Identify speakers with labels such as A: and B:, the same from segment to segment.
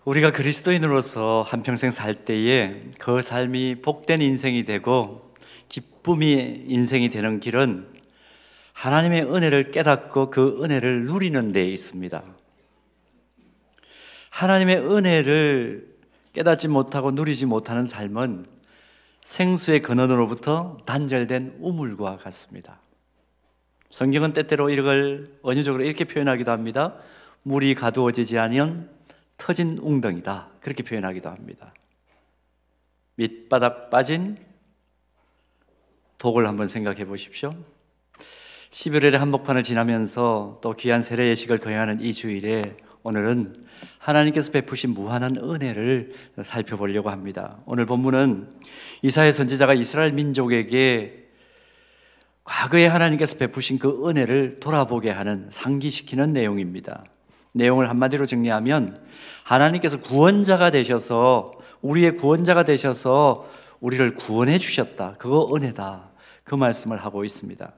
A: 우리가 그리스도인으로서 한평생 살 때에 그 삶이 복된 인생이 되고 기쁨이 인생이 되는 길은 하나님의 은혜를 깨닫고 그 은혜를 누리는 데 있습니다. 하나님의 은혜를 깨닫지 못하고 누리지 못하는 삶은 생수의 근원으로부터 단절된 우물과 같습니다. 성경은 때때로 이걸 언어적으로 이렇게 표현하기도 합니다. 물이 가두어지지 않으면 터진 웅덩이다, 그렇게 표현하기도 합니다. 밑바닥 빠진 독을 한번 생각해 보십시오. 11월의 한복판을 지나면서 또 귀한 세례 예식을 거행하는 이 주일에 오늘은 하나님께서 베푸신 무한한 은혜를 살펴보려고 합니다. 오늘 본문은 이사야 선지자가 이스라엘 민족에게 과거에 하나님께서 베푸신 그 은혜를 돌아보게 하는, 상기시키는 내용입니다. 내용을 한마디로 정리하면 하나님께서 구원자가 되셔서, 우리의 구원자가 되셔서 우리를 구원해 주셨다, 그거 은혜다, 그 말씀을 하고 있습니다.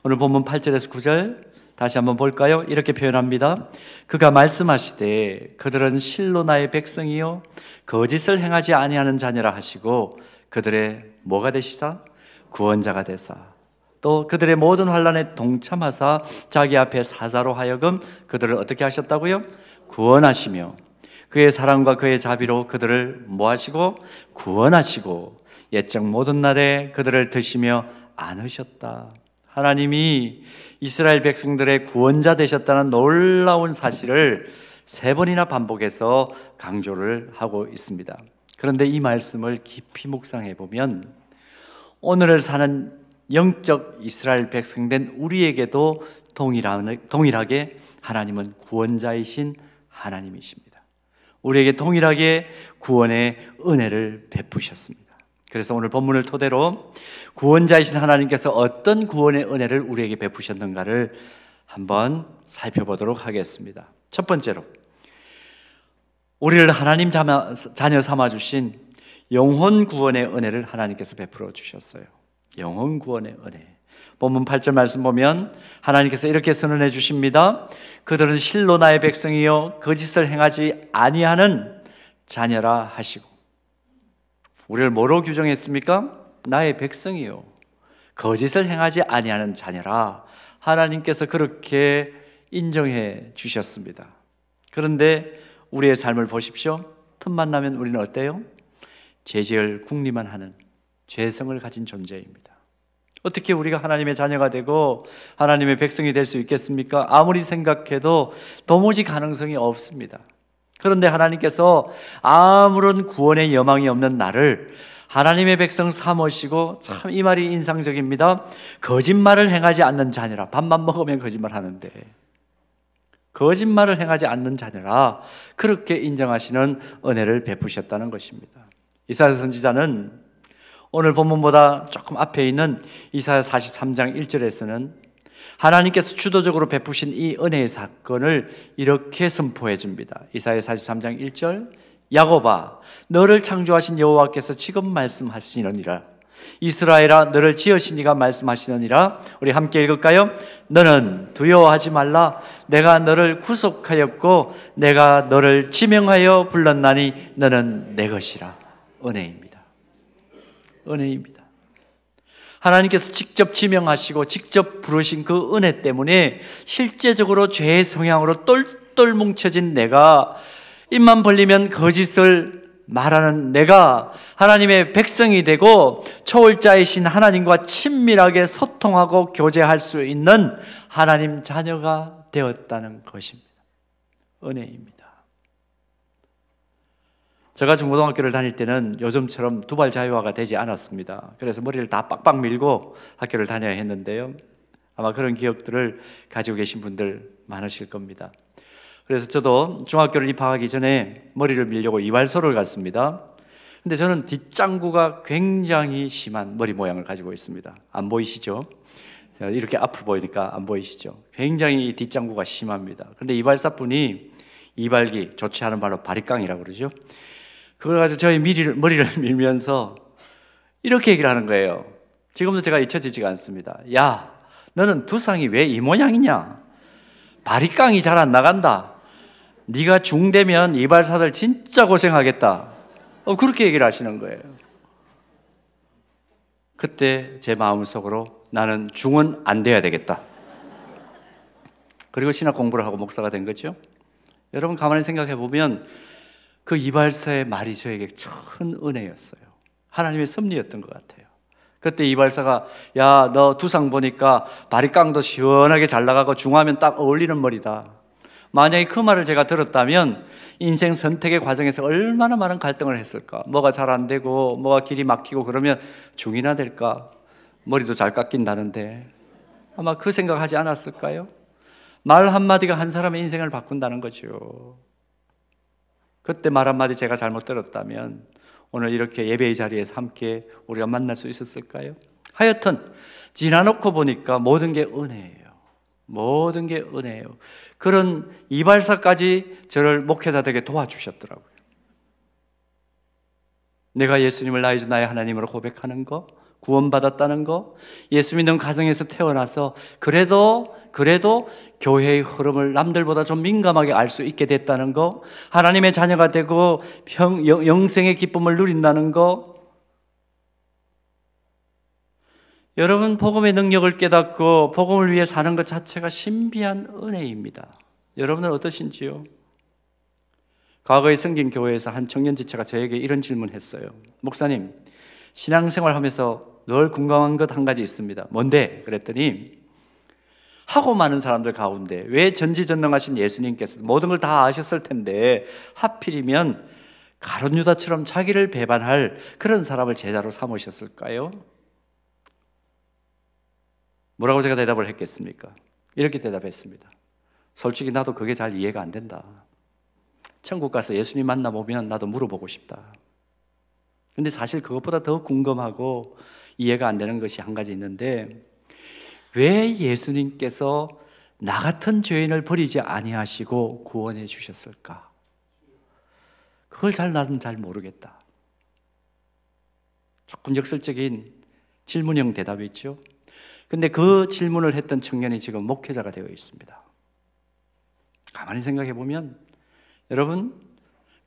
A: 오늘 본문 8절에서 9절 다시 한번 볼까요? 이렇게 표현합니다. 그가 말씀하시되 그들은 실로 나의 백성이요 거짓을 행하지 아니하는 자녀라 하시고 그들의 뭐가 되시사? 구원자가 되사, 또 그들의 모든 환난에 동참하사 자기 앞에 사자로 하여금 그들을 어떻게 하셨다고요? 구원하시며 그의 사랑과 그의 자비로 그들을 뭐하시고? 구원하시고 옛적 모든 날에 그들을 드시며 안으셨다. 하나님이 이스라엘 백성들의 구원자 되셨다는 놀라운 사실을 3번이나 반복해서 강조를 하고 있습니다. 그런데 이 말씀을 깊이 묵상해 보면 오늘을 사는 영적 이스라엘 백성된 우리에게도 동일하게 하나님은 구원자이신 하나님이십니다. 우리에게 동일하게 구원의 은혜를 베푸셨습니다. 그래서 오늘 본문을 토대로 구원자이신 하나님께서 어떤 구원의 은혜를 우리에게 베푸셨는가를 한번 살펴보도록 하겠습니다. 첫 번째로, 우리를 하나님 자녀 삼아주신 영혼 구원의 은혜를 하나님께서 베풀어 주셨어요. 영혼 구원의 은혜. 본문 8절 말씀 보면 하나님께서 이렇게 선언해 주십니다. 그들은 실로 나의 백성이요 거짓을 행하지 아니하는 자녀라 하시고. 우리를 뭐로 규정했습니까? 나의 백성이요 거짓을 행하지 아니하는 자녀라. 하나님께서 그렇게 인정해 주셨습니다. 그런데 우리의 삶을 보십시오. 틈만 나면 우리는 어때요? 죄지을 궁리만 하는 죄성을 가진 존재입니다. 어떻게 우리가 하나님의 자녀가 되고 하나님의 백성이 될 수 있겠습니까? 아무리 생각해도 도무지 가능성이 없습니다. 그런데 하나님께서 아무런 구원의 여망이 없는 나를 하나님의 백성 삼으시고, 참 이 말이 인상적입니다. 거짓말을 행하지 않는 자녀라. 밥만 먹으면 거짓말 하는데 거짓말을 행하지 않는 자녀라, 그렇게 인정하시는 은혜를 베푸셨다는 것입니다. 이사야 선지자는 오늘 본문보다 조금 앞에 있는 이사야 43장 1절에서는 하나님께서 주도적으로 베푸신 이 은혜의 사건을 이렇게 선포해 줍니다. 이사야 43장 1절, 야곱아 너를 창조하신 여호와께서 지금 말씀하시느니라. 이스라엘아 너를 지으신 이가 말씀하시느니라. 우리 함께 읽을까요? 너는 두려워하지 말라. 내가 너를 구속하였고 내가 너를 지명하여 불렀나니 너는 내 것이라. 은혜입니다. 은혜입니다. 하나님께서 직접 지명하시고 직접 부르신 그 은혜 때문에 실제적으로 죄의 성향으로 똘똘 뭉쳐진 내가, 입만 벌리면 거짓을 말하는 내가 하나님의 백성이 되고 초월자이신 하나님과 친밀하게 소통하고 교제할 수 있는 하나님 자녀가 되었다는 것입니다. 은혜입니다. 제가 중고등학교를 다닐 때는 요즘처럼 두발 자유화가 되지 않았습니다. 그래서 머리를 다 빡빡 밀고 학교를 다녀야 했는데요, 아마 그런 기억들을 가지고 계신 분들 많으실 겁니다. 그래서 저도 중학교를 입학하기 전에 머리를 밀려고 이발소를 갔습니다. 근데 저는 뒷장구가 굉장히 심한 머리 모양을 가지고 있습니다. 안 보이시죠? 이렇게 앞으로 보이니까 안 보이시죠? 굉장히 뒷장구가 심합니다. 근데 이발사분이 이발기, 좋지 않은 말로 바리깡이라고 그러죠. 그걸 가지고 저희 머리를 밀면서 이렇게 얘기를 하는 거예요. 지금도 제가 잊혀지지가 않습니다. 야, 너는 두상이 왜 이 모양이냐? 바리깡이 잘 안 나간다. 네가 중되면 이발사들 진짜 고생하겠다. 그렇게 얘기를 하시는 거예요. 그때 제 마음속으로 나는 중은 안 돼야 되겠다. 그리고 신학 공부를 하고 목사가 된 거죠. 여러분 가만히 생각해 보면 그 이발사의 말이 저에게 큰 은혜였어요. 하나님의 섭리였던 것 같아요. 그때 이발사가 야, 너 두상 보니까 바리깡도 시원하게 잘 나가고 중하면 딱 어울리는 머리다. 만약에 그 말을 제가 들었다면 인생 선택의 과정에서 얼마나 많은 갈등을 했을까. 뭐가 잘 안 되고 뭐가 길이 막히고 그러면 중이나 될까. 머리도 잘 깎인다는데 아마 그 생각하지 않았을까요? 말 한마디가 한 사람의 인생을 바꾼다는 거죠. 그때 말 한마디 제가 잘못 들었다면 오늘 이렇게 예배의 자리에서 함께 우리가 만날 수 있었을까요? 하여튼 지나놓고 보니까 모든 게 은혜예요. 모든 게 은혜예요. 그런 이발사까지 저를 목회자 되게 도와주셨더라고요. 내가 예수님을 나의 주 나의 하나님으로 고백하는 거, 구원받았다는 거, 예수 믿는 가정에서 태어나서 그래도 교회의 흐름을 남들보다 좀 민감하게 알 수 있게 됐다는 거, 하나님의 자녀가 되고 영생의 기쁨을 누린다는 거. 여러분, 복음의 능력을 깨닫고 복음을 위해 사는 것 자체가 신비한 은혜입니다. 여러분은 어떠신지요? 과거에 생긴 교회에서 한 청년 지체가 저에게 이런 질문을 했어요. 목사님, 신앙생활 하면서 늘 궁금한 것 한 가지 있습니다. 뭔데? 그랬더니 하고 많은 사람들 가운데 왜 전지전능하신 예수님께서 모든 걸 다 아셨을 텐데 하필이면 가룟 유다처럼 자기를 배반할 그런 사람을 제자로 삼으셨을까요? 뭐라고 제가 대답을 했겠습니까? 이렇게 대답했습니다. 솔직히 나도 그게 잘 이해가 안 된다. 천국 가서 예수님 만나보면 나도 물어보고 싶다. 근데 사실 그것보다 더 궁금하고 이해가 안 되는 것이 한 가지 있는데, 왜 예수님께서 나 같은 죄인을 버리지 아니하시고 구원해 주셨을까? 그걸 나는 잘 모르겠다. 조금 역설적인 질문형 대답이 있죠. 근데 그 질문을 했던 청년이 지금 목회자가 되어 있습니다. 가만히 생각해 보면 여러분,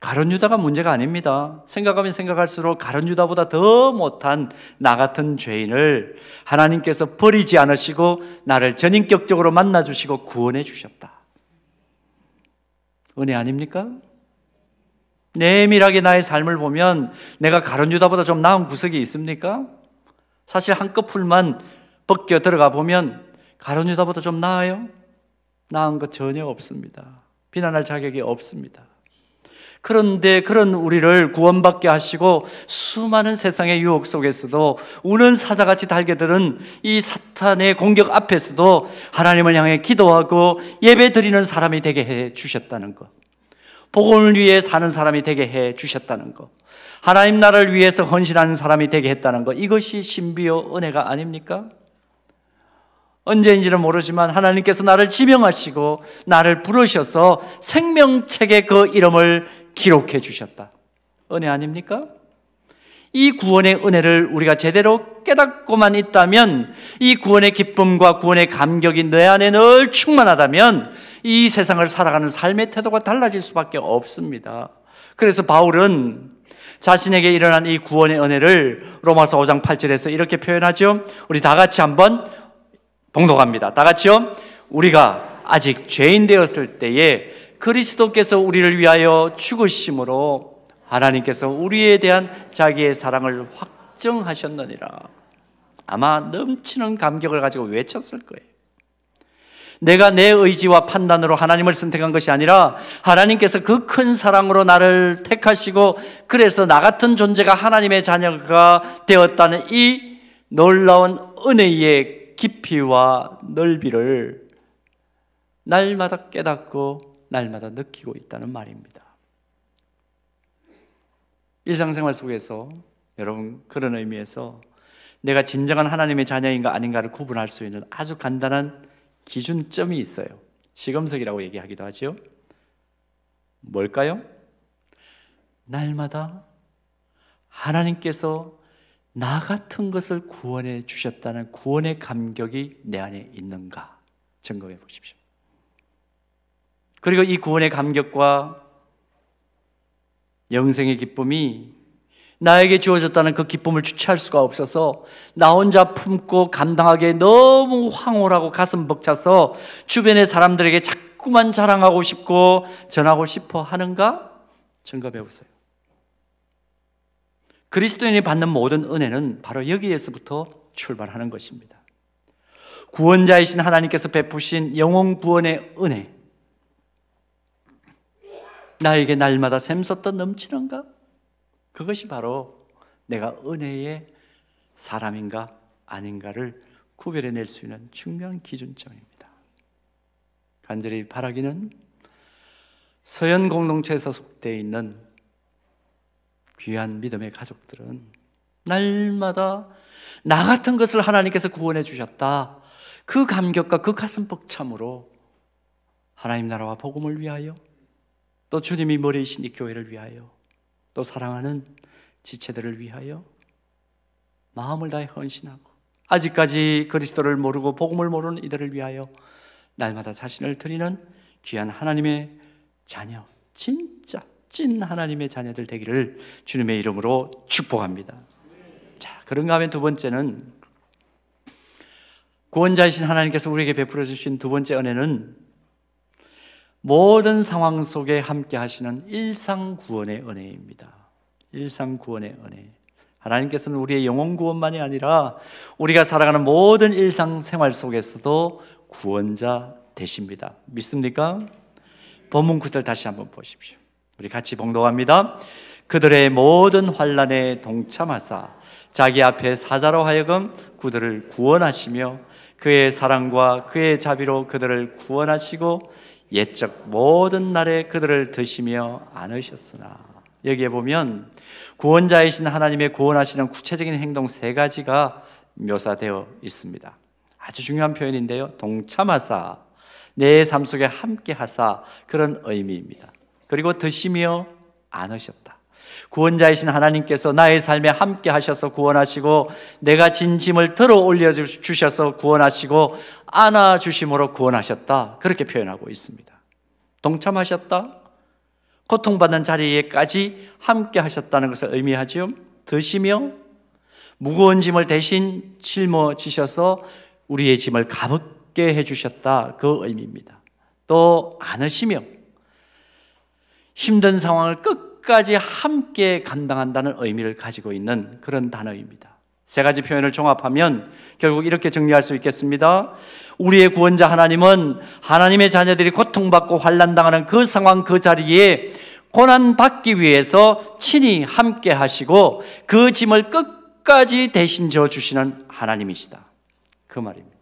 A: 가룟 유다가 문제가 아닙니다. 생각하면 생각할수록 가룟 유다보다 더 못한 나 같은 죄인을 하나님께서 버리지 않으시고 나를 전인격적으로 만나주시고 구원해 주셨다. 은혜 아닙니까? 내밀하게 나의 삶을 보면 내가 가룟 유다보다 좀 나은 구석이 있습니까? 사실 한꺼풀만 벗겨 들어가 보면 가룟 유다보다 좀 나아요? 나은 것 전혀 없습니다. 비난할 자격이 없습니다. 그런데 그런 우리를 구원받게 하시고 수많은 세상의 유혹 속에서도 우는 사자같이 달겨드는 이 사탄의 공격 앞에서도 하나님을 향해 기도하고 예배 드리는 사람이 되게 해 주셨다는 것, 복음을 위해 사는 사람이 되게 해 주셨다는 것, 하나님 나라를 위해서 헌신하는 사람이 되게 했다는 것, 이것이 신비요 은혜가 아닙니까? 언제인지는 모르지만 하나님께서 나를 지명하시고 나를 부르셔서 생명책에 그 이름을 기록해 주셨다. 은혜 아닙니까? 이 구원의 은혜를 우리가 제대로 깨닫고만 있다면, 이 구원의 기쁨과 구원의 감격이 내 안에 늘 충만하다면 이 세상을 살아가는 삶의 태도가 달라질 수밖에 없습니다. 그래서 바울은 자신에게 일어난 이 구원의 은혜를 로마서 5장 8절에서 이렇게 표현하죠. 우리 다 같이 한번 봉독합니다. 다 같이요. 우리가 아직 죄인 되었을 때에 그리스도께서 우리를 위하여 죽으심으로 하나님께서 우리에 대한 자기의 사랑을 확정하셨느니라. 아마 넘치는 감격을 가지고 외쳤을 거예요. 내가 내 의지와 판단으로 하나님을 선택한 것이 아니라 하나님께서 그 큰 사랑으로 나를 택하시고 그래서 나 같은 존재가 하나님의 자녀가 되었다는 이 놀라운 은혜의 깊이와 넓이를 날마다 깨닫고 날마다 느끼고 있다는 말입니다. 일상생활 속에서 여러분, 그런 의미에서 내가 진정한 하나님의 자녀인가 아닌가를 구분할 수 있는 아주 간단한 기준점이 있어요. 시금석이라고 얘기하기도 하죠. 뭘까요? 날마다 하나님께서 나 같은 것을 구원해 주셨다는 구원의 감격이 내 안에 있는가 점검해 보십시오. 그리고 이 구원의 감격과 영생의 기쁨이 나에게 주어졌다는 그 기쁨을 주체할 수가 없어서 나 혼자 품고 감당하기에 너무 황홀하고 가슴 벅차서 주변의 사람들에게 자꾸만 자랑하고 싶고 전하고 싶어 하는가? 점검해 보세요. 그리스도인이 받는 모든 은혜는 바로 여기에서부터 출발하는 것입니다. 구원자이신 하나님께서 베푸신 영혼 구원의 은혜, 나에게 날마다 샘솟던 넘치는가? 그것이 바로 내가 은혜의 사람인가 아닌가를 구별해낼 수 있는 중요한 기준점입니다. 간절히 바라기는 서연 공동체에 소속되어 있는 귀한 믿음의 가족들은 날마다 나 같은 것을 하나님께서 구원해 주셨다, 그 감격과 그 가슴 벅참으로 하나님 나라와 복음을 위하여, 또 주님이 머리이신 이 교회를 위하여, 또 사랑하는 지체들을 위하여 마음을 다해 헌신하고, 아직까지 그리스도를 모르고 복음을 모르는 이들을 위하여 날마다 자신을 드리는 귀한 하나님의 자녀, 진짜 찐 하나님의 자녀들 되기를 주님의 이름으로 축복합니다. 자, 그런가 하면 두 번째는, 구원자이신 하나님께서 우리에게 베풀어 주신 두 번째 은혜는 모든 상황 속에 함께 하시는 일상구원의 은혜입니다. 일상구원의 은혜. 하나님께서는 우리의 영혼 구원만이 아니라 우리가 살아가는 모든 일상생활 속에서도 구원자 되십니다. 믿습니까? 본문 9절 다시 한번 보십시오. 우리 같이 봉독합니다. 그들의 모든 환난에 동참하사 자기 앞에 사자로 하여금 그들을 구원하시며 그의 사랑과 그의 자비로 그들을 구원하시고 옛적 모든 날에 그들을 드시며 안으셨으나. 여기에 보면 구원자이신 하나님의 구원하시는 구체적인 행동 세 가지가 묘사되어 있습니다. 아주 중요한 표현인데요, 동참하사, 내 삶 속에 함께 하사, 그런 의미입니다. 그리고 드시며 안으셨다. 구원자이신 하나님께서 나의 삶에 함께 하셔서 구원하시고, 내가 진 짐을 들어 올려주셔서 구원하시고, 안아주심으로 구원하셨다, 그렇게 표현하고 있습니다. 동참하셨다, 고통받는 자리에까지 함께 하셨다는 것을 의미하죠. 드시며 무거운 짐을 대신 짊어지셔서 우리의 짐을 가볍게 해주셨다, 그 의미입니다. 또 안으시며 힘든 상황을 끝까지 함께 감당한다는 의미를 가지고 있는 그런 단어입니다. 세 가지 표현을 종합하면 결국 이렇게 정리할 수 있겠습니다. 우리의 구원자 하나님은 하나님의 자녀들이 고통받고 환난당하는 그 상황, 그 자리에 고난받기 위해서 친히 함께 하시고 그 짐을 끝까지 대신 져주시는 하나님이시다, 그 말입니다.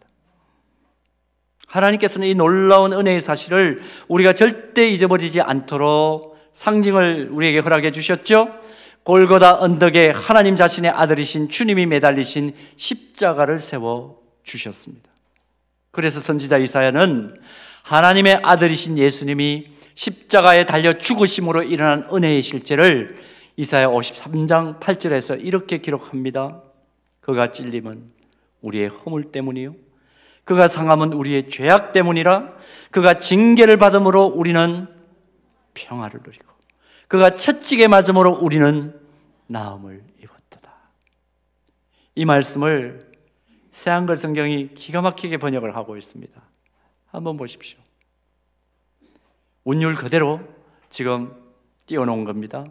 A: 하나님께서는 이 놀라운 은혜의 사실을 우리가 절대 잊어버리지 않도록 상징을 우리에게 허락해 주셨죠. 골고다 언덕에 하나님 자신의 아들이신 주님이 매달리신 십자가를 세워 주셨습니다. 그래서 선지자 이사야는 하나님의 아들이신 예수님이 십자가에 달려 죽으심으로 일어난 은혜의 실제를 이사야 53장 8절에서 이렇게 기록합니다. 그가 찔림은 우리의 허물 때문이요, 그가 상함은 우리의 죄악 때문이라. 그가 징계를 받음으로 우리는 평화를 누리고 그가 채찍에 맞음으로 우리는 나음을 입었도다. 이 말씀을 새한글 성경이 기가 막히게 번역을 하고 있습니다. 한번 보십시오. 운율 그대로 지금 띄워놓은 겁니다.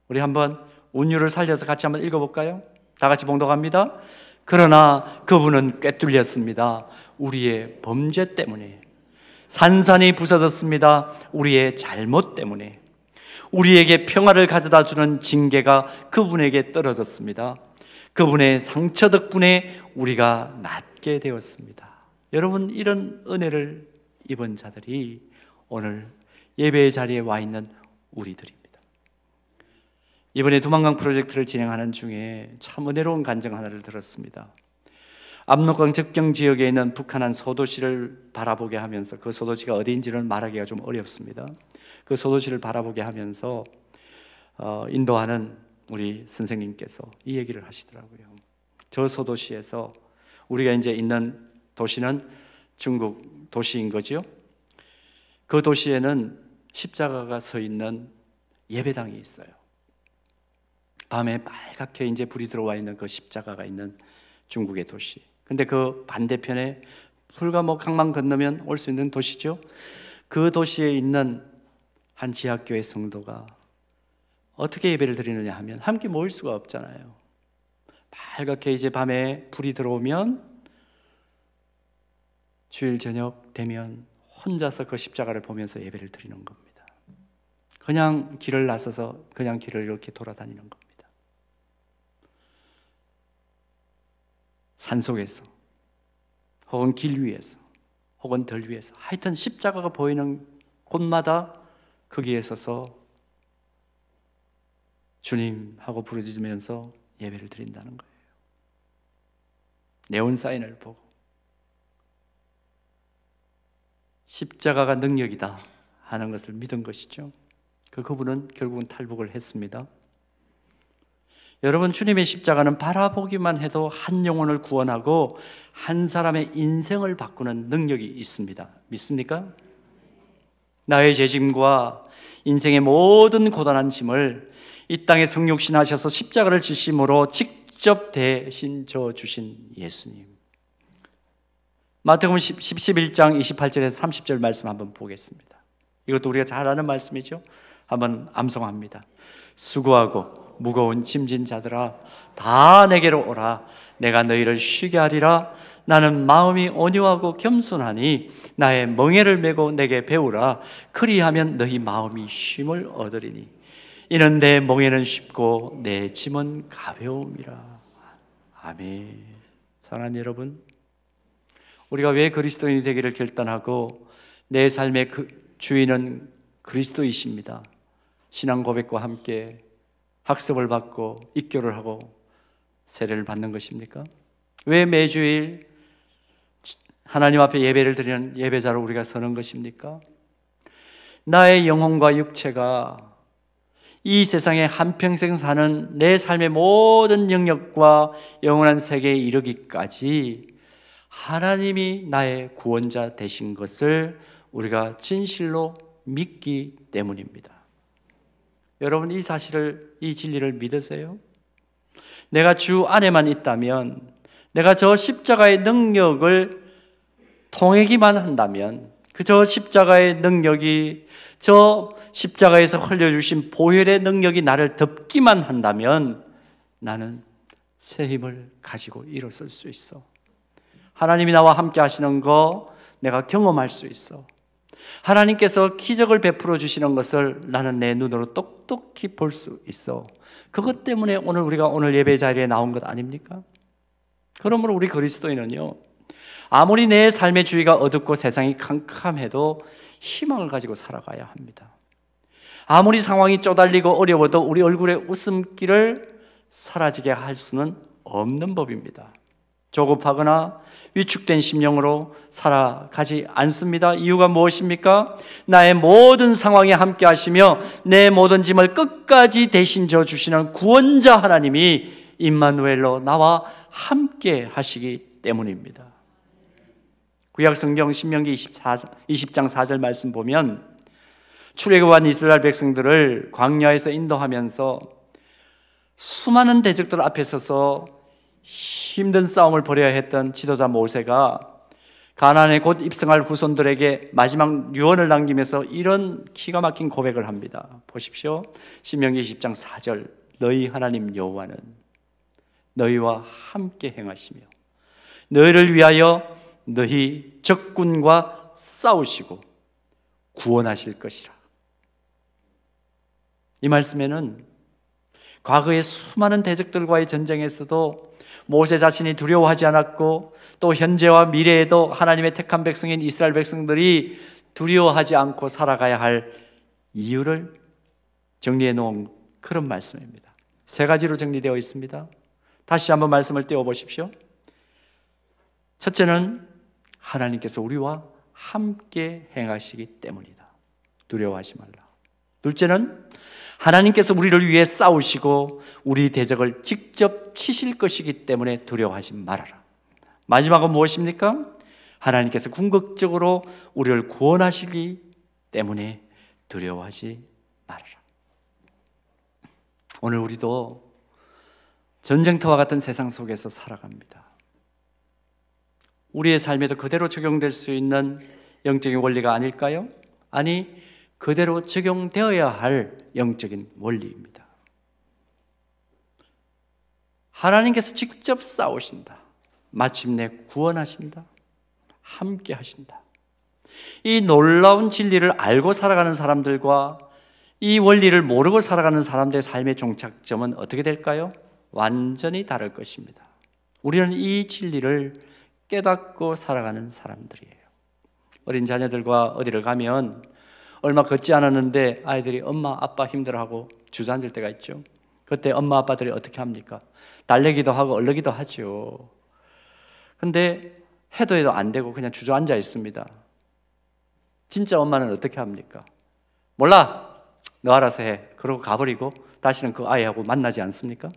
A: 우리 한번 운율을 살려서 같이 한번 읽어볼까요? 다 같이 봉독합니다. 그러나 그분은 꿰뚫렸습니다. 우리의 범죄 때문에. 산산이 부서졌습니다. 우리의 잘못 때문에. 우리에게 평화를 가져다 주는 징계가 그분에게 떨어졌습니다. 그분의 상처 덕분에 우리가 낫게 되었습니다. 여러분, 이런 은혜를 입은 자들이 오늘 예배의 자리에 와 있는 우리들입니다. 이번에 두만강 프로젝트를 진행하는 중에 참 은혜로운 간증 하나를 들었습니다. 압록강 접경 지역에 있는 북한한 소도시를 바라보게 하면서, 그 소도시가 어디인지는 말하기가 좀 어렵습니다. 그 소도시를 바라보게 하면서 인도하는 우리 선생님께서 이 얘기를 하시더라고요. 저 소도시에서, 우리가 이제 있는 도시는 중국 도시인 거죠. 그 도시에는 십자가가 서 있는 예배당이 있어요. 밤에 빨갛게 이제 불이 들어와 있는 그 십자가가 있는 중국의 도시. 근데 그 반대편에 불과 강만 건너면 올 수 있는 도시죠. 그 도시에 있는 한 지하교회 성도가 어떻게 예배를 드리느냐 하면 함께 모일 수가 없잖아요. 빨갛게 이제 밤에 불이 들어오면 주일 저녁 되면 혼자서 그 십자가를 보면서 예배를 드리는 겁니다. 그냥 길을 나서서 그냥 길을 이렇게 돌아다니는 겁니다. 산속에서 혹은 길 위에서 혹은 들 위에서 하여튼 십자가가 보이는 곳마다 거기에 서서 주님 하고 부르짖으면서 예배를 드린다는 거예요. 네온사인을 보고 십자가가 능력이다 하는 것을 믿은 것이죠. 그분은 결국은 탈북을 했습니다. 여러분, 주님의 십자가는 바라보기만 해도 한 영혼을 구원하고 한 사람의 인생을 바꾸는 능력이 있습니다. 믿습니까? 나의 죄짐과 인생의 모든 고단한 짐을 이 땅에 성육신하셔서 십자가를 지심으로 직접 대신 져 주신 예수님. 마태복음 11장 28절에서 30절 말씀 한번 보겠습니다. 이것도 우리가 잘 아는 말씀이죠. 한번 암송합니다. 수고하고 무거운 짐진 자들아 다 내게로 오라. 내가 너희를 쉬게 하리라. 나는 마음이 온유하고 겸손하니 나의 멍에를 메고 내게 배우라. 그리하면 너희 마음이 쉼을 얻으리니 이는 내 멍에는 쉽고 내 짐은 가벼움이라. 아멘. 사랑하는 여러분, 우리가 왜 그리스도인이 되기를 결단하고 내 삶의 주인은 그리스도이십니다. 신앙 고백과 함께 학습을 받고 입교를 하고 세례를 받는 것입니까? 왜 매주일 하나님 앞에 예배를 드리는 예배자로 우리가 서는 것입니까? 나의 영혼과 육체가 이 세상에 한평생 사는 내 삶의 모든 영역과 영원한 세계에 이르기까지 하나님이 나의 구원자 되신 것을 우리가 진실로 믿기 때문입니다. 여러분, 이 사실을, 이 진리를 믿으세요? 내가 주 안에만 있다면, 내가 저 십자가의 능력을 통하기만 한다면, 저 십자가의 능력이, 저 십자가에서 흘려주신 보혈의 능력이 나를 덮기만 한다면 나는 새 힘을 가지고 일어설 수 있어. 하나님이 나와 함께 하시는 거 내가 경험할 수 있어. 하나님께서 기적을 베풀어 주시는 것을 나는 내 눈으로 똑똑히 볼 수 있어. 그것 때문에 우리가 오늘 예배 자리에 나온 것 아닙니까? 그러므로 우리 그리스도인은요, 아무리 내 삶의 주위가 어둡고 세상이 캄캄해도 희망을 가지고 살아가야 합니다. 아무리 상황이 쪼달리고 어려워도 우리 얼굴에 웃음기를 사라지게 할 수는 없는 법입니다. 조급하거나 위축된 심령으로 살아가지 않습니다. 이유가 무엇입니까? 나의 모든 상황에 함께 하시며 내 모든 짐을 끝까지 대신 져 주시는 구원자 하나님이 임마누엘로 나와 함께 하시기 때문입니다. 구약성경 신명기 20장 4절 말씀 보면 출애굽한 이스라엘 백성들을 광야에서 인도하면서 수많은 대적들 앞에 서서 힘든 싸움을 벌여야 했던 지도자 모세가 가나안에 곧 입성할 후손들에게 마지막 유언을 남기면서 이런 기가 막힌 고백을 합니다. 보십시오. 신명기 20장 4절. 너희 하나님 여호와는 너희와 함께 행하시며 너희를 위하여 너희 적군과 싸우시고 구원하실 것이라. 이 말씀에는 과거의 수많은 대적들과의 전쟁에서도 모세 자신이 두려워하지 않았고 또 현재와 미래에도 하나님의 택한 백성인 이스라엘 백성들이 두려워하지 않고 살아가야 할 이유를 정리해 놓은 그런 말씀입니다. 세 가지로 정리되어 있습니다. 다시 한번 말씀을 떼어보십시오. 첫째는 하나님께서 우리와 함께 행하시기 때문이다. 두려워하지 말라. 둘째는 하나님께서 우리를 위해 싸우시고 우리 대적을 직접 치실 것이기 때문에 두려워하지 말아라. 마지막은 무엇입니까? 하나님께서 궁극적으로 우리를 구원하시기 때문에 두려워하지 말아라. 오늘 우리도 전쟁터와 같은 세상 속에서 살아갑니다. 우리의 삶에도 그대로 적용될 수 있는 영적인 원리가 아닐까요? 아니, 그대로 적용되어야 할 영적인 원리입니다. 하나님께서 직접 싸우신다. 마침내 구원하신다. 함께 하신다. 이 놀라운 진리를 알고 살아가는 사람들과 이 원리를 모르고 살아가는 사람들의 삶의 종착점은 어떻게 될까요? 완전히 다를 것입니다. 우리는 이 진리를 깨닫고 살아가는 사람들이에요. 어린 자녀들과 어디를 가면 얼마 걷지 않았는데 아이들이 엄마 아빠 힘들어하고 주저앉을 때가 있죠. 그때 엄마 아빠들이 어떻게 합니까? 달래기도 하고 얼르기도 하죠. 근데 해도 안 되고 그냥 주저앉아 있습니다. 진짜 엄마는 어떻게 합니까? 몰라, 너 알아서 해. 그러고 가버리고 다시는 그 아이하고 만나지 않습니까?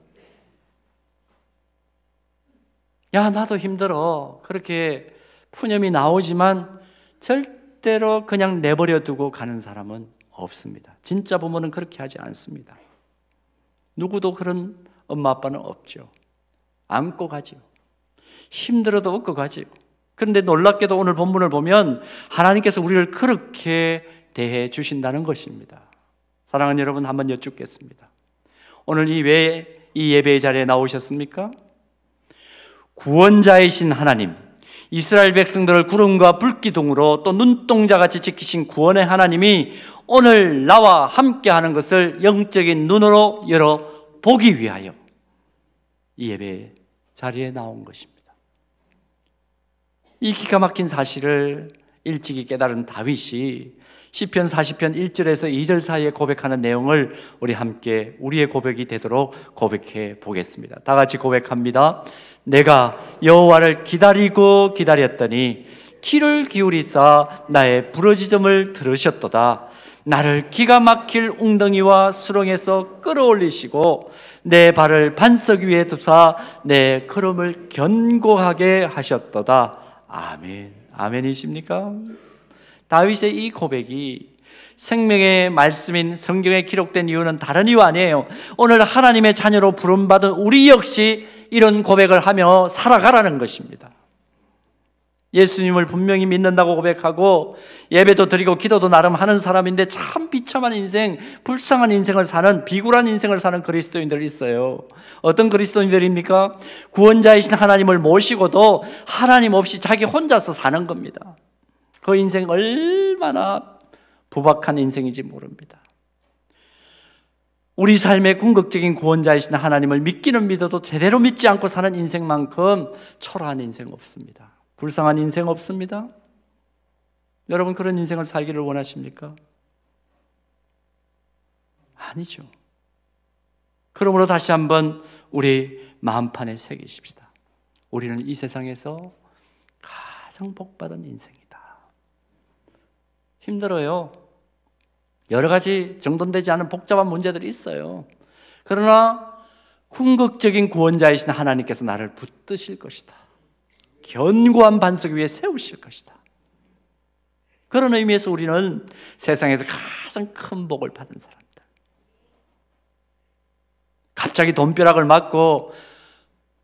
A: 야, 나도 힘들어. 그렇게 푸념이 나오지만 절대로 그냥 내버려 두고 가는 사람은 없습니다. 진짜 부모는 그렇게 하지 않습니다. 누구도 그런 엄마 아빠는 없죠. 안고 가지요. 힘들어도 업고 가지요. 그런데 놀랍게도 오늘 본문을 보면 하나님께서 우리를 그렇게 대해 주신다는 것입니다. 사랑하는 여러분, 한번 여쭙겠습니다. 오늘 왜 이 예배의 자리에 나오셨습니까? 구원자이신 하나님, 이스라엘 백성들을 구름과 불기둥으로 또 눈동자같이 지키신 구원의 하나님이 오늘 나와 함께하는 것을 영적인 눈으로 열어 보기 위하여 이 예배 자리에 나온 것입니다. 이 기가 막힌 사실을 일찍이 깨달은 다윗이 시편 40편 1절에서 2절 사이에 고백하는 내용을 우리 함께 우리의 고백이 되도록 고백해 보겠습니다. 다 같이 고백합니다. 내가 여호와를 기다리고 기다렸더니 귀를 기울이사 나의 부르짖음을 들으셨도다. 나를 기가 막힐 웅덩이와 수렁에서 끌어올리시고 내 발을 반석 위에 두사 내 걸음을 견고하게 하셨도다. 아멘. 아멘이십니까? 다윗의 이 고백이 생명의 말씀인 성경에 기록된 이유는 다른 이유 아니에요. 오늘 하나님의 자녀로 부름받은 우리 역시 이런 고백을 하며 살아가라는 것입니다. 예수님을 분명히 믿는다고 고백하고 예배도 드리고 기도도 나름 하는 사람인데 참 비참한 인생, 불쌍한 인생을 사는, 비굴한 인생을 사는 그리스도인들이 있어요. 어떤 그리스도인들입니까? 구원자이신 하나님을 모시고도 하나님 없이 자기 혼자서 사는 겁니다. 그 인생 얼마나 부박한 인생인지 모릅니다. 우리 삶의 궁극적인 구원자이신 하나님을 믿기는 믿어도 제대로 믿지 않고 사는 인생만큼 초라한 인생 없습니다. 불쌍한 인생 없습니다. 여러분, 그런 인생을 살기를 원하십니까? 아니죠. 그러므로 다시 한번 우리 마음판에 새기십시다. 우리는 이 세상에서 가장 복받은 인생이다. 힘들어요. 여러 가지 정돈되지 않은 복잡한 문제들이 있어요. 그러나 궁극적인 구원자이신 하나님께서 나를 붙드실 것이다. 견고한 반석 위에 세우실 것이다. 그런 의미에서 우리는 세상에서 가장 큰 복을 받은 사람들. 갑자기 돈벼락을 맞고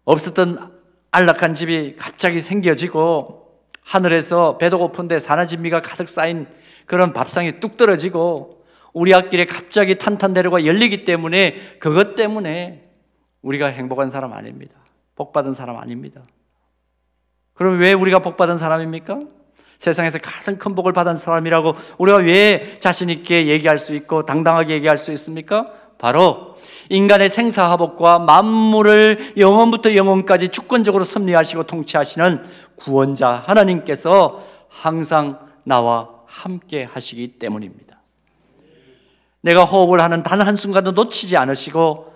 A: 없었던 안락한 집이 갑자기 생겨지고 하늘에서 배도 고픈데 산화진미가 가득 쌓인 그런 밥상이 뚝 떨어지고 우리 앞길에 갑자기 탄탄대로가 열리기 때문에 그것 때문에 우리가 행복한 사람 아닙니다. 복받은 사람 아닙니다. 그럼 왜 우리가 복받은 사람입니까? 세상에서 가장 큰 복을 받은 사람이라고 우리가 왜 자신 있게 얘기할 수 있고 당당하게 얘기할 수 있습니까? 바로 인간의 생사화복과 만물을 영원부터 영원까지 주권적으로 섭리하시고 통치하시는 구원자 하나님께서 항상 나와 함께 하시기 때문입니다. 내가 호흡을 하는 단 한순간도 놓치지 않으시고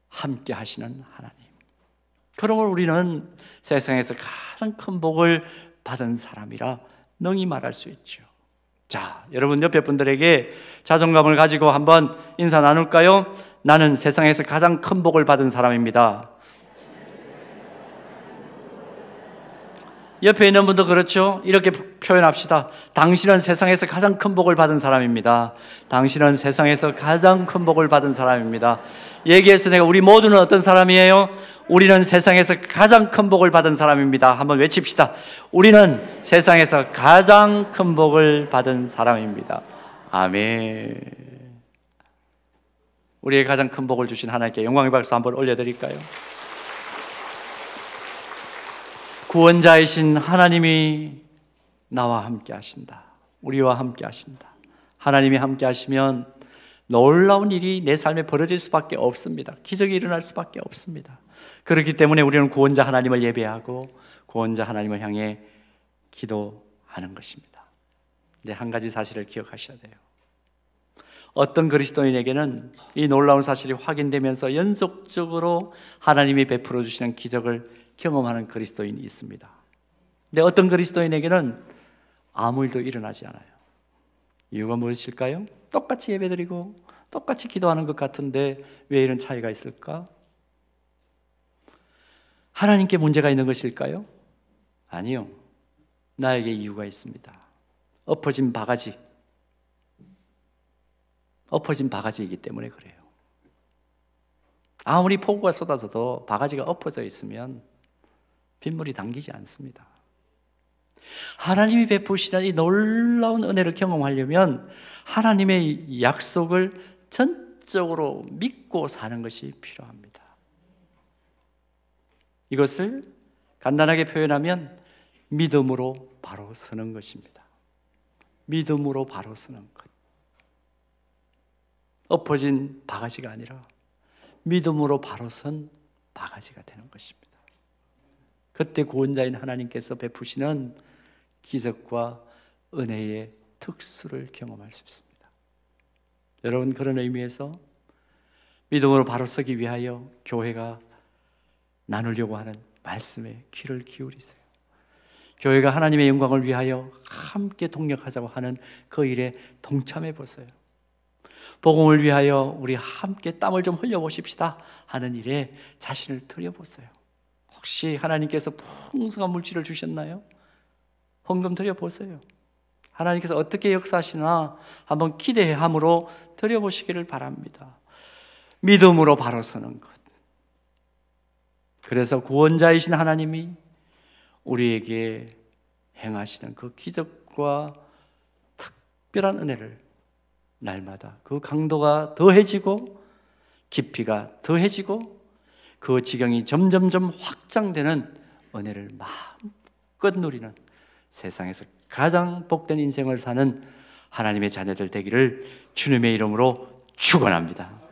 A: 함께 하시는 하나님. 그러므로 우리는 세상에서 가장 큰 복을 받은 사람이라 능히 말할 수 있죠. 자, 여러분 옆에 분들에게 자존감을 가지고 한번 인사 나눌까요? 나는 세상에서 가장 큰 복을 받은 사람입니다. 옆에 있는 분도 그렇죠? 이렇게 표현합시다. 당신은 세상에서 가장 큰 복을 받은 사람입니다. 당신은 세상에서 가장 큰 복을 받은 사람입니다. 얘기해서 내가 우리 모두는 어떤 사람이에요? 우리는 세상에서 가장 큰 복을 받은 사람입니다. 한번 외칩시다. 우리는 세상에서 가장 큰 복을 받은 사람입니다. 아멘. 우리의 가장 큰 복을 주신 하나님께 영광의 박수 한번 올려드릴까요? 구원자이신 하나님이 나와 함께 하신다. 우리와 함께 하신다. 하나님이 함께 하시면 놀라운 일이 내 삶에 벌어질 수밖에 없습니다. 기적이 일어날 수밖에 없습니다. 그렇기 때문에 우리는 구원자 하나님을 예배하고 구원자 하나님을 향해 기도하는 것입니다. 근데 한 가지 사실을 기억하셔야 돼요. 어떤 그리스도인에게는 이 놀라운 사실이 확인되면서 연속적으로 하나님이 베풀어 주시는 기적을 경험하는 그리스도인이 있습니다. 근데 어떤 그리스도인에게는 아무 일도 일어나지 않아요. 이유가 무엇일까요? 똑같이 예배드리고 똑같이 기도하는 것 같은데 왜 이런 차이가 있을까? 하나님께 문제가 있는 것일까요? 아니요. 나에게 이유가 있습니다. 엎어진 바가지이기 때문에 그래요. 아무리 폭우가 쏟아져도 바가지가 엎어져 있으면 빗물이 당기지 않습니다. 하나님이 베푸시는 이 놀라운 은혜를 경험하려면 하나님의 약속을 전적으로 믿고 사는 것이 필요합니다. 이것을 간단하게 표현하면 믿음으로 바로 서는 것입니다. 믿음으로 바로 서는 것. 엎어진 바가지가 아니라 믿음으로 바로 선 바가지가 되는 것입니다. 그때 구원자인 하나님께서 베푸시는 기적과 은혜의 특수를 경험할 수 있습니다. 여러분, 그런 의미에서 믿음으로 바로 서기 위하여 교회가 나누려고 하는 말씀에 귀를 기울이세요. 교회가 하나님의 영광을 위하여 함께 동력하자고 하는 그 일에 동참해 보세요. 복음을 위하여 우리 함께 땀을 좀 흘려보십시다 하는 일에 자신을 들여보세요. 혹시 하나님께서 풍성한 물질을 주셨나요? 헌금 드려보세요. 하나님께서 어떻게 역사하시나 한번 기대함으로 드려보시기를 바랍니다. 믿음으로 바로 서는 것. 그래서 구원자이신 하나님이 우리에게 행하시는 그 기적과 특별한 은혜를 날마다 그 강도가 더해지고 깊이가 더해지고 그 지경이 점점점 확장되는 은혜를 마음껏 누리는 세상에서 가장 복된 인생을 사는 하나님의 자녀들 되기를 주님의 이름으로 축원합니다.